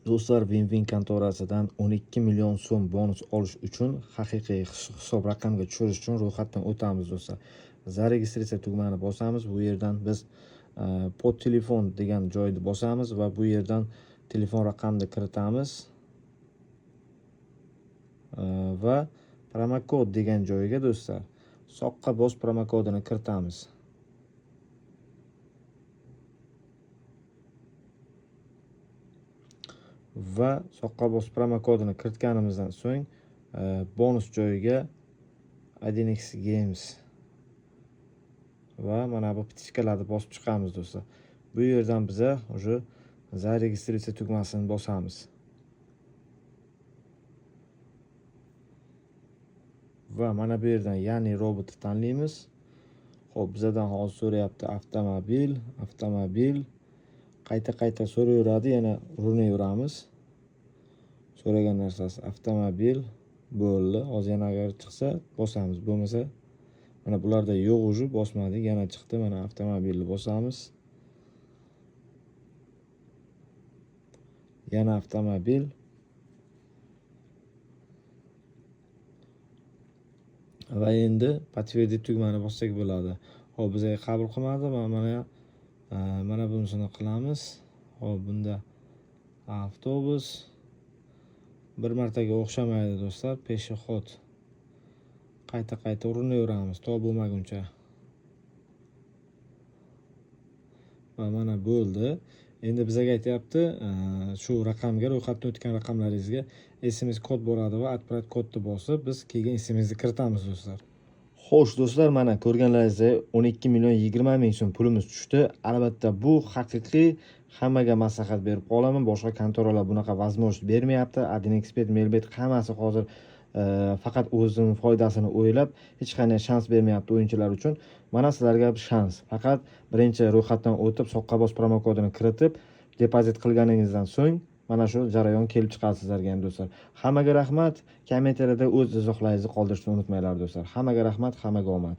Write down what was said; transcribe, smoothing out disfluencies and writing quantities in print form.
Do'stlar, Win-Win kontorasidan 12 million so'm bonus olish uchun haqiqiy hisob raqamga tushirish uchun ro'yxatdan o'tamiz do'stlar. Zaregistratsiya tugmani bosamiz. Bu yerdan biz pod telefon degan joyni bosamiz va bu yerdan telefon raqamni kiritamiz va promokod degan joyga do'stlar soqqa bos promokodini kiritamiz. Va soqqa bos promokodini kiritganimizdan so'ng bonus joyiga 1x Games va mana bu ptichkalarni bosib chiqamiz do'stlar. Bu yerdan biza уже zaregistratsiya tugmasini bosamiz. Va mana bu yerdan ya'ni robotni tanlaymiz. Xo'p, bizdan hozir so'rayapti avtomobil. Qayta so'raveradi, yana urinaveramiz. So'ragan narsasi avtomobil bo'ldi. Hozir yana agar chiqsa bosamiz, bo'lmasa mana bularda yo'q уже bosmadik, yana chiqdi. Mana avtomobilni bosamiz. Yana avtomobil. Va endi подтвердить tugmani bossak bo'ladi. Xo'p, bizga qabul qilmadi. Mana bunisini qilamiz. Xo'p, bunda avtobus bir martaga o'xshamaydi do'stlar. Peshixod. Qayta urinaveramiz to bo'lmaguncha. Va mana bo'ldi. Endi bizga aytayapti, shu raqamga, ro'yxatdan o'tgan raqamlaringizga SMS kod boradi va отправить kodni bosib, biz keyin SMSni kiritamiz do'stlar. Xo'sh do'stlar, mana ko'rganlaringizdek 12 million 20 ming so'm pulimiz tushdi. Albatta bu haqiqiy, hammaga maslahat berib qolaman. Boshqa kontoralar bunaqa возможность bermayapti. AdinExpert, Melbet hammasi hozir faqat o'zining foydasini o'ylab, hech qanday shans bermayapti o'yinchilar uchun. Mana sizlarga bir shans. Faqat birinchi ro'yxatdan o'tib, soqqa bos promokodini kiritib, depozit qilganingizdan so'ng mana shu jarayon kelib chiqadi sizlarga ham do'stlar. Hammaga rahmat. Kommentariyada o'z izohlaringizni qoldirishni unutmanglar do'stlar. Hammaga rahmat, hammaga omad.